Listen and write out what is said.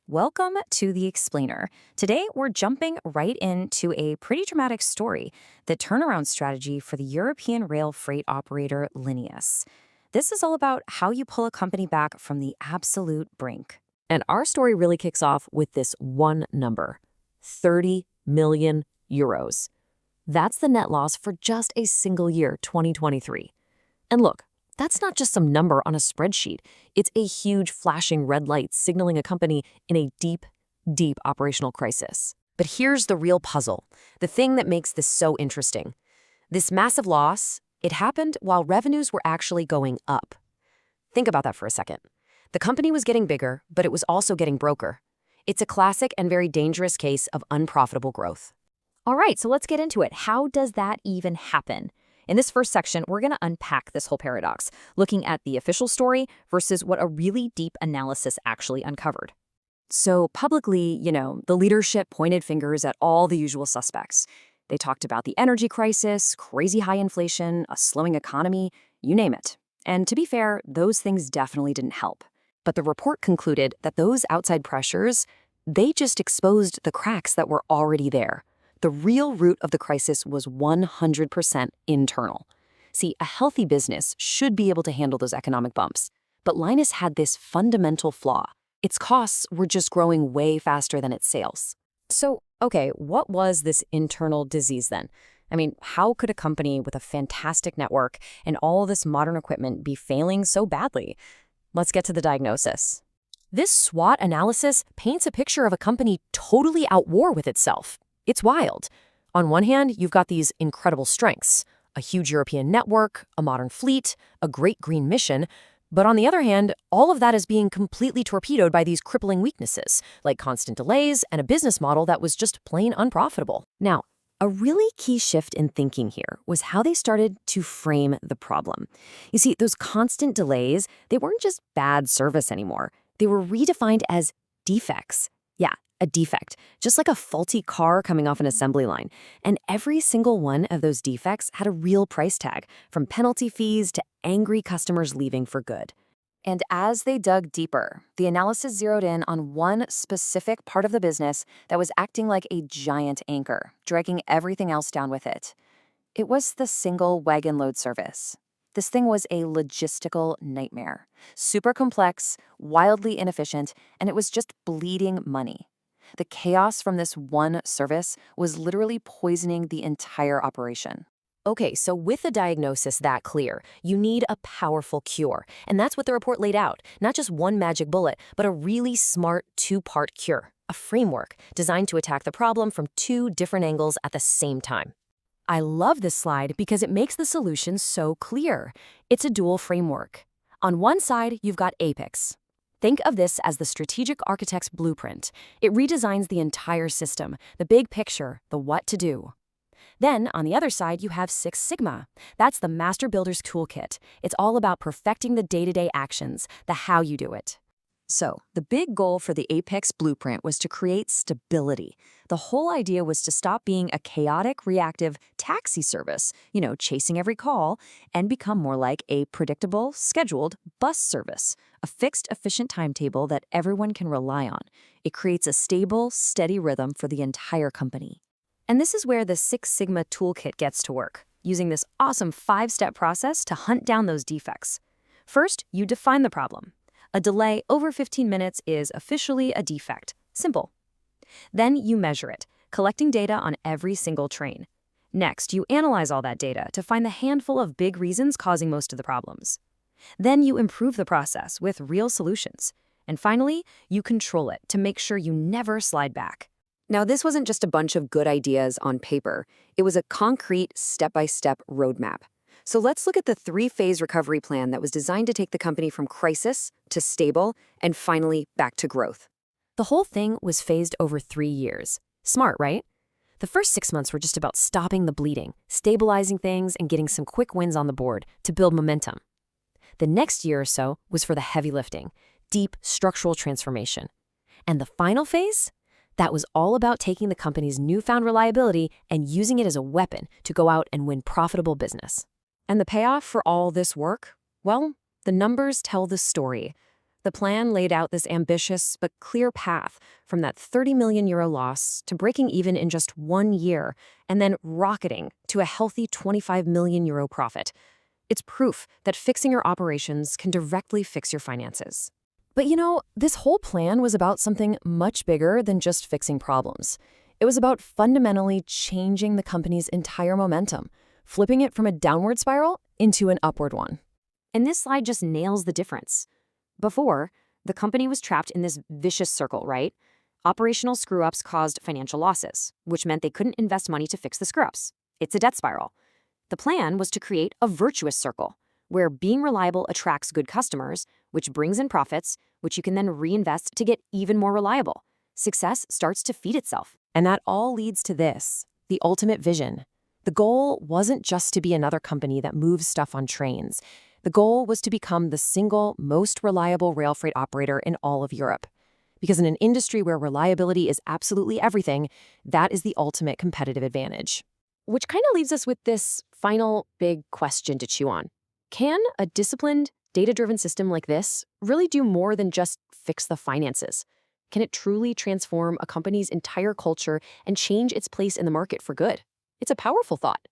Welcome to The Explainer. Today, we're jumping right into a pretty dramatic story, the turnaround strategy for the European rail freight operator Lineas. This is all about how you pull a company back from the absolute brink. And our story really kicks off with this one number, 30 million euros. That's the net loss for just a single year, 2023. And look, that's not just some number on a spreadsheet. It's a huge flashing red light signaling a company in a deep, deep operational crisis. But here's the real puzzle, the thing that makes this so interesting. This massive loss, it happened while revenues were actually going up. Think about that for a second. The company was getting bigger, but it was also getting broker. It's a classic and very dangerous case of unprofitable growth. All right, so let's get into it. How does that even happen? In this first section, we're going to unpack this whole paradox, looking at the official story versus what a really deep analysis actually uncovered. So publicly, the leadership pointed fingers at all the usual suspects. They talked about the energy crisis, crazy high inflation, a slowing economy, you name it. And to be fair, those things definitely didn't help. But the report concluded that those outside pressures, they just exposed the cracks that were already there. The real root of the crisis was 100% internal. See, a healthy business should be able to handle those economic bumps. But Lineas had this fundamental flaw. Its costs were just growing way faster than its sales. So, okay, what was this internal disease then? I mean, how could a company with a fantastic network and all this modern equipment be failing so badly? Let's get to the diagnosis. This SWOT analysis paints a picture of a company totally at war with itself. It's wild. On one hand, you've got these incredible strengths, a huge European network, a modern fleet, a great green mission. But on the other hand, all of that is being completely torpedoed by these crippling weaknesses, like constant delays and a business model that was just plain unprofitable. Now, a really key shift in thinking here was how they started to frame the problem. You see, those constant delays, they weren't just bad service anymore. They were redefined as defects. Yeah, a defect, just like a faulty car coming off an assembly line. And every single one of those defects had a real price tag, from penalty fees to angry customers leaving for good. And as they dug deeper, the analysis zeroed in on one specific part of the business that was acting like a giant anchor, dragging everything else down with it. It was the single wagon load service. This thing was a logistical nightmare. Super complex, wildly inefficient, and it was just bleeding money. The chaos from this one service was literally poisoning the entire operation. Okay, so with a diagnosis that clear, you need a powerful cure. And that's what the report laid out. Not just one magic bullet, but a really smart two-part cure. A framework designed to attack the problem from two different angles at the same time. I love this slide because it makes the solution so clear. It's a dual framework. On one side, you've got APICS. Think of this as the strategic architect's blueprint. It redesigns the entire system, the big picture, the what to do. Then, on the other side, you have Six Sigma. That's the master builder's toolkit. It's all about perfecting the day-to-day actions, the how you do it. So, the big goal for the APICS blueprint was to create stability. The whole idea was to stop being a chaotic, reactive taxi service, chasing every call, and become more like a predictable, scheduled bus service, a fixed, efficient timetable that everyone can rely on. It creates a stable, steady rhythm for the entire company. And this is where the Six Sigma toolkit gets to work, using this awesome 5-step process to hunt down those defects. First, you define the problem. A delay over 15 minutes is officially a defect. Simple. Then you measure it, collecting data on every single train. Next, you analyze all that data to find the handful of big reasons causing most of the problems. Then you improve the process with real solutions. And finally, you control it to make sure you never slide back. Now, this wasn't just a bunch of good ideas on paper. It was a concrete, step-by-step roadmap. So let's look at the 3-phase recovery plan that was designed to take the company from crisis to stable and finally back to growth. The whole thing was phased over 3 years. Smart, right? The first 6 months were just about stopping the bleeding, stabilizing things, and getting some quick wins on the board to build momentum. The next year or so was for the heavy lifting, deep structural transformation. And the final phase? That was all about taking the company's newfound reliability and using it as a weapon to go out and win profitable business. And the payoff for all this work? Well, the numbers tell the story. The plan laid out this ambitious but clear path from that 30 million euro loss to breaking even in just 1 year and then rocketing to a healthy 25 million euro profit. It's proof that fixing your operations can directly fix your finances. But this whole plan was about something much bigger than just fixing problems. It was about fundamentally changing the company's entire momentum, flipping it from a downward spiral into an upward one. And this slide just nails the difference. Before, the company was trapped in this vicious circle, right? Operational screw-ups caused financial losses, which meant they couldn't invest money to fix the screw-ups. It's a debt spiral. The plan was to create a virtuous circle, where being reliable attracts good customers, which brings in profits, which you can then reinvest to get even more reliable. Success starts to feed itself. And that all leads to this, the ultimate vision. The goal wasn't just to be another company that moves stuff on trains. The goal was to become the single most reliable rail freight operator in all of Europe. Because in an industry where reliability is absolutely everything, that is the ultimate competitive advantage. Which kind of leaves us with this final big question to chew on. Can a disciplined, data-driven system like this really do more than just fix the finances? Can it truly transform a company's entire culture and change its place in the market for good? It's a powerful thought.